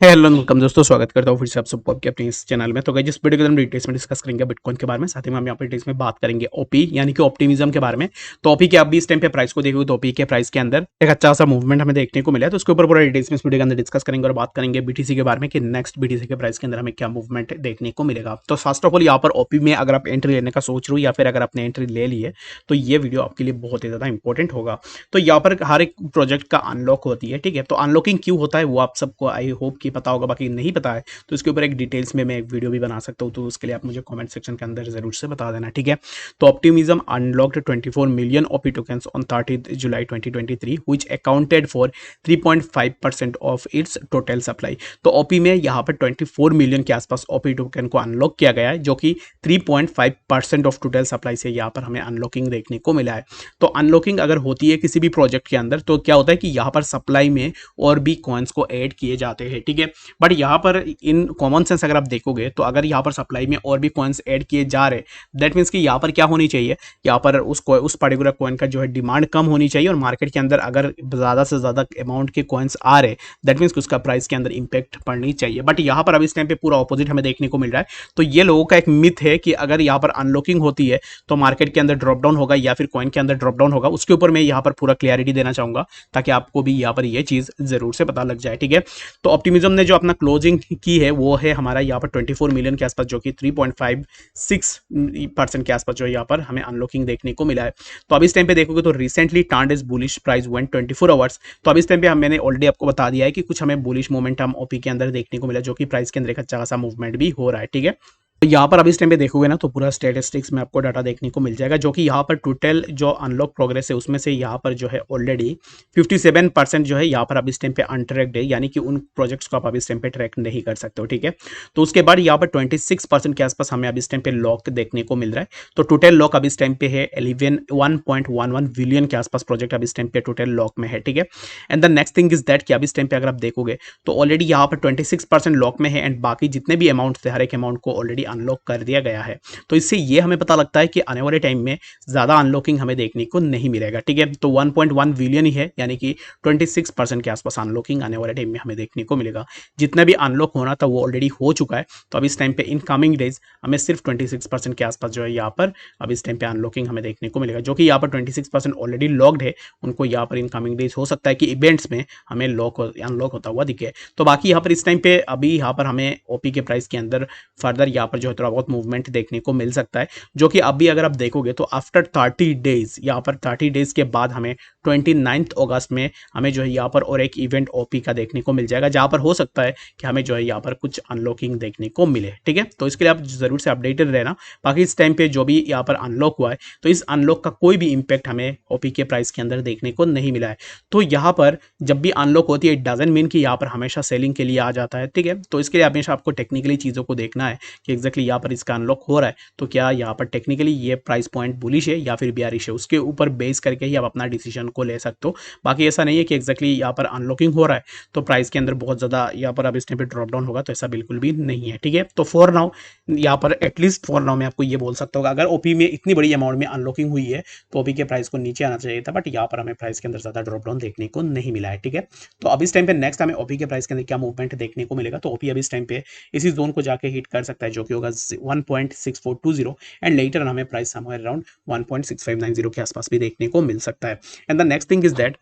Hello welcome दोस्तों, स्वागत करता हूँ फिर से आप सबको आपके अपने इस चैनल में। तो गाइस, जिस वीडियो के अंदर हम डिटेल्स में डिस्कस करेंगे बिटकॉइन के बारे में, साथ ही में हम यहाँ पर डिटेल्स में बात करेंगे ओपी यानी कि ऑप्टिमिज्म के बारे में। तो ओपी के आप भी इस टाइम पे प्राइस को देखोगे तो ओपी के प्राइस के अंदर एक अच्छा सा मूवमेंट हमें देखने को मिला है। तो उसके ऊपर पूरा डिटेल्स में इस वीडियो के अंदर डिस्कस करेंगे और बात करेंगे बीटीसी के बारे में कि नेक्स्ट बीटीसी के प्राइस के अंदर हमें क्या मूवमेंट देखने को मिलेगा। तो फर्स्ट ऑफ ऑल यहाँ पर ओपी में अगर आप एंट्री लेने का सोच रहे हो या फिर अगर आपने एंट्री ले ली है तो ये वीडियो आपके लिए बहुत ही ज़्यादा इंपॉर्टेंट होगा। तो यहाँ पर हर एक प्रोजेक्ट का अनलॉक होती है, ठीक है। तो अनलॉकिंग क्यों होता है वो आप सबको आई होप कि पता होगा, बाकी नहीं पता है तो इसके ऊपर एक डिटेल्स में मैं एक वीडियो भी बना सकता हूँ। तो उसके लिए आप मुझे कमेंट सेक्शन के अंदर जरूर से बता देना, ठीक है। तो optimism unlocked 24 million OP tokens on 30 July 2023 which accounted for 3.5% of its total supply. तो ओपी में यहाँ पर 24 मिलियन के आसपास ओपी टोकन को अनलॉक किया गया है, जो कि 3.5% ऑफ टोटल सप्लाई से यहाँ पर हमें अनलॉकिंग देखने को मिला है। तो अनलॉकिंग अगर होती है किसी भी प्रोजेक्ट के अंदर तो क्या होता है कि यहाँ पर सप्लाई में और भी कॉइन्स को ऐड किए जाते हैं, ठीक है। बट यहाँ पर इन कॉमन सेंस अगर आप देखोगे तो अगर यहाँ पर सप्लाई में और भी कॉइन्स ऐड किए जा रहे, दैट मीन्स कि यहाँ पर क्या होनी चाहिए, यहाँ पर उस पर्टिकुलर कॉइन का जो है डिमांड कम होनी चाहिए और मार्केट के अंदर अगर ज़्यादा से ज़्यादा अमाउंट के कॉइन्स आ रहे, दैट मीन्स कि उसका प्राइस के अंदर इंपैक्ट पड़नी चाहिए। बट यहाँ पर अब इस टाइम पे पूरा ऑपोजिट हमें देखने को मिल रहा है। तो ये लोगों का एक मिथ है कि अगर यहाँ पर अनलॉकिंग होती है तो मार्केट के अंदर ड्रॉप डाउन होगा या फिर कॉइन के अंदर ड्रॉप डाउन होगा। उसके ऊपर मैं यहाँ पर पूरा क्लियरिटी देना चाहूंगा ताकि आपको भी यहाँ पर ये चीज़ जरूर से पता लग जाए, ठीक है। तो ऑप्टिमिज्म ने जो अपना क्लोजिंग की है वो है हमारा यहाँ पर 24 मिलियन के आसपास, जो कि 3.56% के आसपास जो है यहाँ पर हमें अनलॉकिंग देखने को मिला है। तो अब इस टाइम पे देखोगे तो recently Tand is bullish price one 24 hours. तो अब इस टाइम पे मैंने ऑलरेडी आपको बता दिया है कि कुछ हमें बुलिश मोमेंटम ओपी के अंदर देखने को मिला, जो कि प्राइस के अंदर एक अच्छा खासा मूवमेंट भी हो रहा है, ठीक है। तो यहाँ पर अब इस टाइम पे देखोगे ना तो पूरा स्टेटिस्टिक्स में आपको डाटा देखने को मिल जाएगा, जो कि यहाँ पर टोटल जो अनलॉक प्रोग्रेस है उसमें से यहाँ पर जो है ऑलरेडी 57% जो है यहाँ पर अब इस टाइम पे अनट्रैक्ड है, यानी कि उन प्रोजेक्ट्स को आप अब इस टाइम पे ट्रैक नहीं कर सकते हो, ठीक है। तो उसके बाद यहाँ पर 26% के आसपास हमें अब इस टाइम पे लॉक देखने को मिल रहा है। तो टोटल लॉक अब इस टाइम पे है 1.11 बिलियन के आसपास प्रोजेक्ट अब इस टाइम पे टोटल लॉक में है, ठीक है। And the next thing is that कि अब इस टाइम पे अगर आप देखोगे तो ऑलरेडी यहाँ पर 26% लॉक में है एंड बाकी जितने भी अमाउंट थे हर एक अमाउंट को ऑलरेडी अनलॉक कर दिया गया है। तो इससे ये हमें पता लगता है कि आने वाले टाइम में ज़्यादा अनलॉकिंग हमें देखने को नहीं मिलेगा, ठीक है। तो 1.1 बिलियन ही है, यानी कि 26% के आसपास अनलॉकिंग आने वाले टाइम में हमें देखने को मिलेगा। जितना भी अनलॉक होना था वो ऑलरेडी हो चुका है। तो अब इस टाइम पे इन कमिंग डेज हमें सिर्फ 26% के आसपास जो है यहाँ पर अब इस टाइम पे अनलॉकिंग हमें देखने को मिलेगा, जो कि यहाँ पर 26% ऑलरेडी लॉक्ड है। उनको यहाँ पर इन कमिंग डेज हो सकता है कि इवेंट्स में हमें अनलॉक होता हुआ दिखे। तो बाकी यहाँ पर इस टाइम पे अभी यहाँ पर हमें ओपी के प्राइस के अंदर फर्दर यहाँ पर जो है थोड़ा बहुत मूवमेंट देखने को मिल सकता है, जो कि अभी अगर आप देखोगे तो आफ्टर 30 डेज यहाँ पर 30 डेज के बाद हमें 29 अगस्त में हमें जो है यहाँ पर और एक इवेंट ओपी का देखने को मिल जाएगा, जहाँ पर हो सकता है कि हमें जो है यहाँ पर कुछ अनलॉकिंग देखने को मिले, ठीक है। तो इसके लिए आप जरूर से अपडेटेड रहना। बाकी इस टाइम पे जो भी यहाँ पर अनलॉक हुआ है तो इस अनलॉक का कोई भी इंपैक्ट हमें ओपी के प्राइस के अंदर देखने को नहीं मिला है। तो यहाँ पर जब भी अनलॉक होती है इट डजंट मीन कि यहाँ पर हमेशा सेलिंग के लिए आ जाता है, ठीक है। तो इसके लिए हमेशा आपको टेक्निकली चीज़ों को देखना है कि एग्जैक्टली यहाँ पर इसका अनलॉक हो रहा है तो क्या यहाँ पर टेक्निकली ये प्राइस पॉइंट बुलिश है या फिर बेयरिश है, उसके ऊपर बेस करके ही आप अपना डिसीजन को ले सकते हो। बाकी ऐसा नहीं है कि एग्जैक्टली यहाँ पर अनलॉकिंग हो रहा है तो प्राइस के अंदर बहुत ज़्यादा यहाँ पर अब इस टाइम पे ड्रॉप डाउन होगा, तो ऐसा बिल्कुल भी नहीं है, ठीक है। तो फॉर नाउ यहाँ पर एटलीस्ट फॉर नाउ मैं आपको ये बोल सकता हूँ अगर ओपी में इतनी बड़ी अमाउंट में अनलॉकिंग हुई है तो ओपी के प्राइस को नीचे आना चाहिए था, बट यहाँ पर हमें प्राइस के अंदर ज़्यादा ड्रॉप डाउन देखने को नहीं मिला है, ठीक है। तो अब इस टाइम पे नेक्स्ट हमें ओपी के प्राइस के अंदर क्या मूवमेंट देखने को मिलेगा, तो ओपी अब इस टाइम पे इसी जोन को जाके हिट कर सकता है, जो कि होगा 1.6420 एंड लेटर हमें प्राइस समवेयर अराउंड 1.6590 के आसपास भी देखने को मिल सकता है। And the next thing is that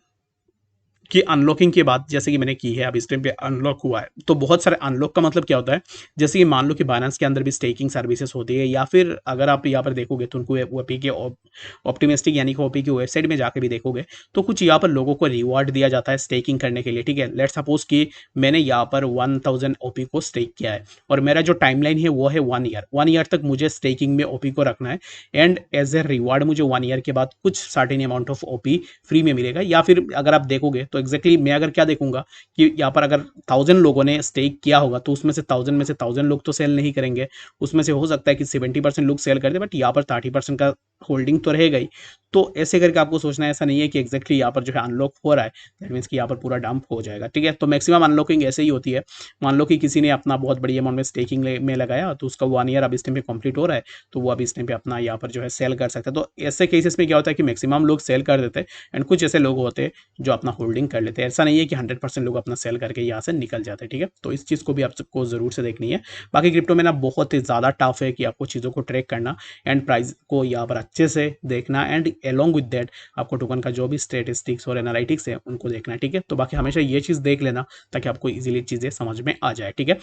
कि अनलॉकिंग के बाद जैसे कि मैंने की है अब इस टाइम पे अनलॉक हुआ है तो बहुत सारे अनलॉक का मतलब क्या होता है, जैसे कि मान लो कि बाइनेंस के अंदर भी स्टेकिंग सर्विसेज होती है या फिर अगर आप यहाँ पर देखोगे तो उनको ओपी के ऑप्टिमिस्टिक यानी कि ओपी की वेबसाइट में जाकर भी देखोगे तो कुछ यहाँ पर लोगों को रिवॉर्ड दिया जाता है स्टेकिंग करने के लिए, ठीक है। लेट्स सपोज कि मैंने यहाँ पर 1000 ओपी को स्टेक किया है और मेरा जो टाइमलाइन है वो है 1 ईयर तक मुझे स्टेकिंग में ओपी को रखना है एंड एज ए रिवार्ड मुझे 1 ईयर के बाद कुछ certain amount of OP free में मिलेगा। या फिर अगर आप देखोगे तो एग्जैक्टली मैं अगर क्या देखूंगा कि यहाँ पर अगर 1000 लोगों ने स्टेक किया होगा तो उसमें से 1000 लोग तो सेल नहीं करेंगे, उसमें से हो सकता है कि 70% लोग सेल कर दे, बट यहाँ पर 30% का होल्डिंग तो रहेगा ही। तो ऐसे करके आपको सोचना है, ऐसा नहीं है कि एग्जैक्टली यहाँ पर जो है अनलॉक हो रहा है दैट मीन्स कि यहाँ पर पूरा डंप हो जाएगा, ठीक है। तो मैक्सिमम अनलॉकिंग ऐसे ही होती है। मान लो कि किसी ने अपना बहुत बड़ी अमाउंट में स्टेकिंग में लगाया, तो उसका 1 ईयर अब इस टाइम पे कंप्लीट हो रहा है, तो वो अब इस टाइम पे अपना यहाँ पर जो है सेल कर सकता है। तो ऐसे केसेस में क्या होता है कि मैक्सिमम लोग सेल कर देते हैं एंड कुछ ऐसे लोग होते हैं जो अपना होल्डिंग कर लेते हैं। ऐसा नहीं है कि 100% लोग अपना सेल करके यहाँ से निकल जाते हैं, ठीक है। तो इस चीज़ को भी आपको जरूर से देखनी है। बाकी क्रिप्टो में ना बहुत ही ज़्यादा टफ है कि आपको चीज़ों को ट्रैक करना एंड प्राइस को यहाँ पर अच्छे से देखना एंड अलोंग विद दैट आपको टोकन का जो भी स्टेटिस्टिक्स और एनालिटिक्स है उनको देखना है, ठीक है। तो बाकी हमेशा ये चीज़ देख लेना ताकि आपको इजीली चीज़ें समझ में आ जाए, ठीक है।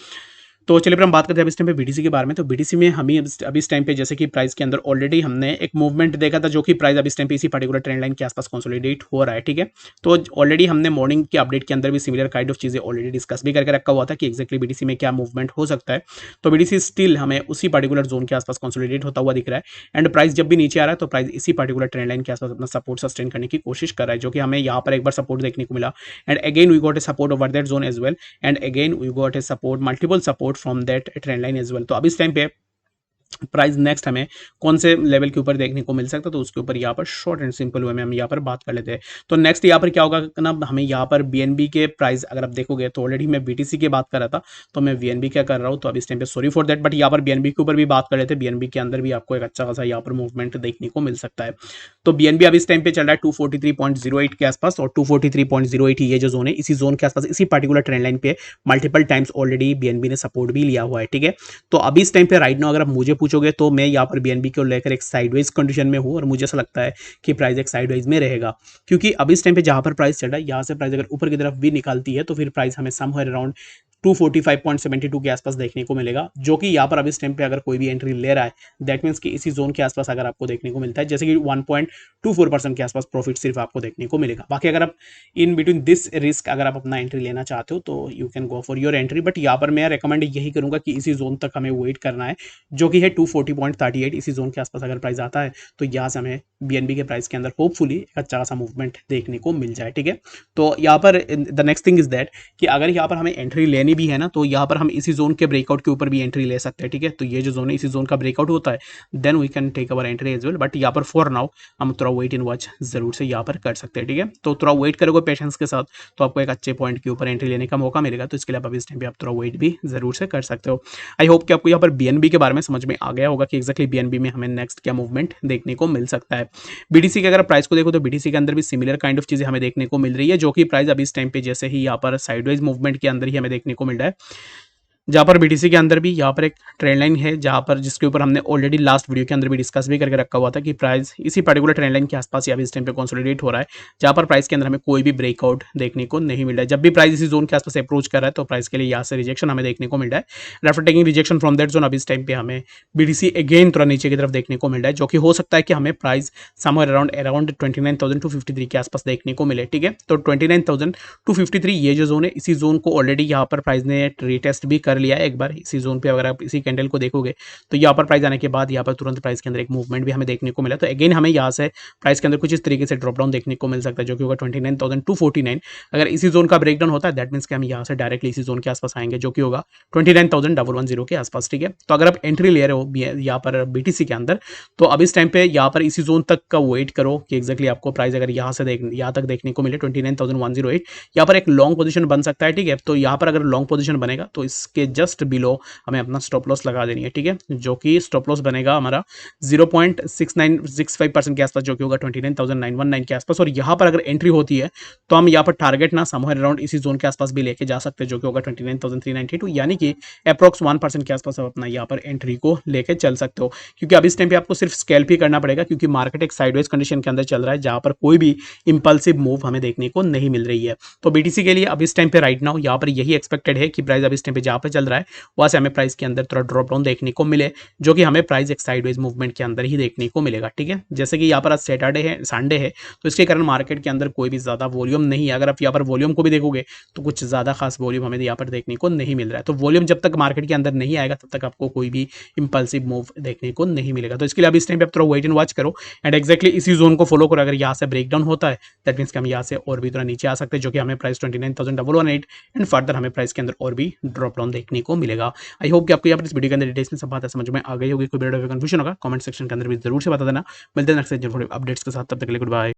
तो चलिए फिर हम बात करते हैं अब इस टाइम पे बीटीसी के बारे में। तो बीटीसी में हमें अभी इस टाइम पे जैसे कि प्राइस के अंदर ऑलरेडी हमने एक मूवमेंट देखा था, जो कि प्राइस अभी इस टाइम पे इसी पर्टिकुलर ट्रेंड लाइन के आसपास कंसोलिडेट हो रहा है, ठीक है। तो ऑलरेडी हमने मॉर्निंग के अपडेट के अंदर भी सिमिलर काइंड ऑफ चीज़ें ऑलरेडी डिस्कस भी करके रखा हुआ था कि एक्जैक्टली बीटीसी में क्या मूवमेंट हो सकता है। तो बीटीसी स्टिल हमें उसी पर्टिकुलर जोन के आसपास कंसोलिडेट होता हुआ दिख रहा है एंड प्राइस जब भी नीचे आ रहा है तो प्राइस इसी पर्टिकुलर ट्रेंड लाइन के आसपास अपना सपोर्ट सस्टेन करने की कोशिश कर रहा है, जो कि हमें यहाँ पर एक बार सपोर्ट देखने को मिला and again we got a support over that zone as well and again we got a support multiple support from that trend line as well. तो अब इस टाइम पे प्राइस नेक्स्ट हमें कौन से लेवल के ऊपर देखने को मिल सकता है, तो उसके ऊपर यहाँ पर शॉर्ट एंड सिंपल वे में हम यहाँ पर बात कर लेते हैं। तो नेक्स्ट यहाँ पर क्या होगा ना, हमें यहाँ पर बीएनबी के प्राइस अगर आप देखोगे तो ऑलरेडी मैं बीटीसी की बात कर रहा था, तो मैं बीएनबी क्या कर रहा हूँ, तो अब इस टाइम पे सॉरी फॉर दैट, बट यहाँ पर बीएनबी के ऊपर भी बात कर लेते हैं। बीएनबी के अंदर भी आपको एक अच्छा खासा यहाँ पर मूवमेंट देखने को मिल सकता है। तो बीएनबी अब इस टाइम पे चल रहा है 243.08 के आसपास, और 243.08 ये जो जोन है, इसी जोन के आसपास इसी पर्टिकुलर ट्रेंड लाइन पे मल्टीपल टाइम्स ऑलरेडी बीएनबी ने सपोर्ट भी लिया हुआ है, ठीक है। तो अभी इस टाइम पे राइट नाउ अगर आप मुझे पूछोगे तो मैं यहाँ पर बीएनबी को लेकर एक साइडवेज कंडीशन में हूँ और मुझे ऐसा लगता है कि प्राइस एक साइडवेज में रहेगा, क्योंकि अभी इस टाइम पे जहाँ पर प्राइस चल रहा है यहाँ से प्राइस अगर ऊपर की तरफ भी निकालती है तो फिर प्राइस हमें समवेयर अराउंड 245.72 के आसपास देखने को मिलेगा, जो कि यहाँ पर अभी इस टाइम पे अगर कोई भी एंट्री ले रहा है दैट मीन्स कि इसी जोन के आसपास अगर आपको देखने को मिलता है, जैसे कि 1.24% के आसपास प्रॉफिट सिर्फ आपको देखने को मिलेगा। बाकी अगर आप इन बिटवीन दिस रिस्क अगर आप अपना एंट्री लेना चाहते हो तो you can go for your entry, but यहाँ पर मैं रिकमेंड यही करूंगा कि इसी जोन तक हमें वेट करना है, जो कि है 240.38। इसी जोन के आसपास अगर प्राइस आता है तो यहाँ से हमें बीएनबी के प्राइस के अंदर होपफुली एक अच्छा खासा मूवमेंट देखने को मिल जाए, ठीक है। तो यहाँ पर the next thing is that कि अगर यहाँ पर हमें एंट्री लेनी भी है ना, तो यहाँ पर हम इसी जोन के ब्रेकआउट के ऊपर भी एंट्री ले सकते हैं, ठीक है। तो ये जो जोन है इसी जोन का ब्रेकआउट होता है then we can take our entry as well, but यहाँ पर फॉर नाउ हम थोड़ा वेट इन वॉच जरूर से यहाँ पर कर सकते हैं, ठीक है। तो थोड़ा वेट करोगे पेशेंस के साथ तो आपको एक अच्छे पॉइंट के ऊपर एंट्री लेने का मौका मिलेगा, तो इसके लिए आप अभी इस टाइम पे आप थोड़ा वेट भी जरूर से कर सकते हो। आई होप कि आपको यहाँ पर बीएनबी के बारे में समझ में आ गया होगा कि एक्जैक्टली बीएनबी में हमें नेक्स्ट क्या मूवमेंट देखने को मिल सकता है। बीटीसी के अगर प्राइस को देखो तो बीटीसी के अंदर भी सिमिलर काइंड ऑफ चीजें हमें देखने को मिल रही है, जो कि प्राइस अभी इस टाइम पे जैसे ही यहाँ पर साइडवेज मूवमेंट के अंदर ही हमें देखने को मिल रहा है, जहाँ पर बीटीसी के अंदर भी यहाँ पर एक ट्रेंड लाइन है, जहाँ पर जिसके ऊपर हमने ऑलरेडी लास्ट वीडियो के अंदर भी डिस्कस भी करके रखा हुआ था कि प्राइस इसी पर्टिकुलर ट्रेंड लाइन के आसपास या इस टाइम पे कंसोलिडेट हो रहा है, जहाँ पर प्राइस के अंदर हमें कोई भी ब्रेकआउट देखने को नहीं मिल रहा है। जब भी प्राइस इसी जोन के आसपास अप्रोच कर रहा है तो प्राइस के लिए यहाँ से रिजेक्शन हमें देखने को मिल रहा है। After taking rejection from that zone अभी इस टाइम पे हमें बीटीसी अगेन थोड़ा नीचे की तरफ देखने को मिल रहा है, जो कि हो सकता है कि हमें प्राइस समवेयर अराउंड 29,253 के आसपास देखने को मिले, ठीक है। तो 29,253 ये जो जोन है, इसी जोन को ऑलरेडी यहाँ पर प्राइस ने रीटेस्ट भी कर लिया है एक बार। इसी जोन पे अगर आप इसी कैंडल को देखोगे तो यहाँ पर प्राइस आने के बाद यहाँ पर तुरंत प्राइस के अंदर एक मूवमेंट भी हमें देखने को मिला। तो अगेन हमें यहाँ से प्राइस के अंदर कुछ इस तरीके से ड्रॉप डाउन देखने को मिल सकता है, जो कि होगा 29,249। अगर इसी जोन का ब्रेकडाउन होता है दैट मीन्स कि हम यहाँ से डायरेक्टली इसी जोन के आसपास आएंगे, जो कि होगा 29,110 के आसपास, ठीक है। तो अगर आप एंट्री ले रहे हो यहाँ पर बीटीसी के अंदर तो अब इस टाइम पे यहाँ पर इसी जोन तक का वेट करो कि एक्जैक्टली आपको प्राइस अगर यहाँ से यहाँ तक देखने को मिले 29,108, यहाँ पर एक लॉन्ग पोजीशन बन सकता है, ठीक है। तो यहाँ पर अगर लॉन्ग पोजीशन बनेगा तो इसके जस्ट बिलो हमें अपना स्टॉप लॉस लगा देनी है, ठीक है, जो कि स्टॉप लॉस बनेगा हमारा 0.6965% के आसपास, जो कि होगा 29,919 के आसपास। और यहाँ पर अगर एंट्री होती है तो हम यहाँ पर टारगेट ना समवेयर अराउंड इसी जोन के आसपास भी लेके जा सकते हैं, जो कि होगा 29,392, यानी कि अप्रॉक्स 1% के आसपास आप अपना यहाँ पर एंट्री को लेके चल सकते हो, क्योंकि अब इस टाइम पे आपको सिर्फ स्कैल्प ही करना पड़ेगा, क्योंकि मार्केट एक साइडवेज कंडीशन के अंदर चल रहा है, जहाँ पर कोई भी इंपल्सिव मूव हमें देखने को नहीं मिल रही है। तो बीटीसी के लिए अब इस टाइम पे राइट नाउ यहाँ पर यही एक्सपेक्टेड है कि प्राइस अब इस टाइम पे जहाँ पे चल रहा है वहाँ से हमें प्राइस के अंदर थोड़ा ड्रॉप डाउन देखने को मिले, जो कि हमें प्राइस एक साइडवेज मूवमेंट के अंदर ही देखने को मिलेगा, ठीक है। जैसे कि यहाँ पर आज सैटरडे है, संडे है, तो इसके कारण मार्केट के अंदर कोई भी ज़्यादा वॉल्यूम नहीं है। अगर आप यहाँ पर वॉल्यूम को भी देखोगे तो कुछ ज़्यादा खास वॉल्यूम हमें यहाँ पर देखने को नहीं मिल रहा है। तो वॉल्यूम जब तक मार्केट के अंदर नहीं आएगा तब तक आपको कोई भी इंपल्सिव मूव देखने को नहीं मिलेगा। तो इसके लिए अभी इस टाइम पे आप थोड़ा वेट एंड वॉच करो एंड एक्जैक्टली इसी जोन को फॉलो करो। अगर यहाँ से ब्रेकडाउन होता है दैट मीन्स कि हम यहाँ से और भी थोड़ा नीचे आ सकते हैं, जो कि हमें प्राइस 29,118 एंड फर्दर हमें प्राइस के अंदर और भी ड्रॉप डाउन देखने देखने को मिलेगा। आई होप कि आपको यहाँ पर इस वीडियो के अंदर डिटेल्स में सब बातें समझ में आ गई होगी। कोई वीडियो में कंफ्यूजन होगा कमेंट सेक्शन के अंदर भी जरूर से बता देना। मिलते हैं नेक्स्ट अपडेट्स के साथ, तब तक के लिए गुड बाय।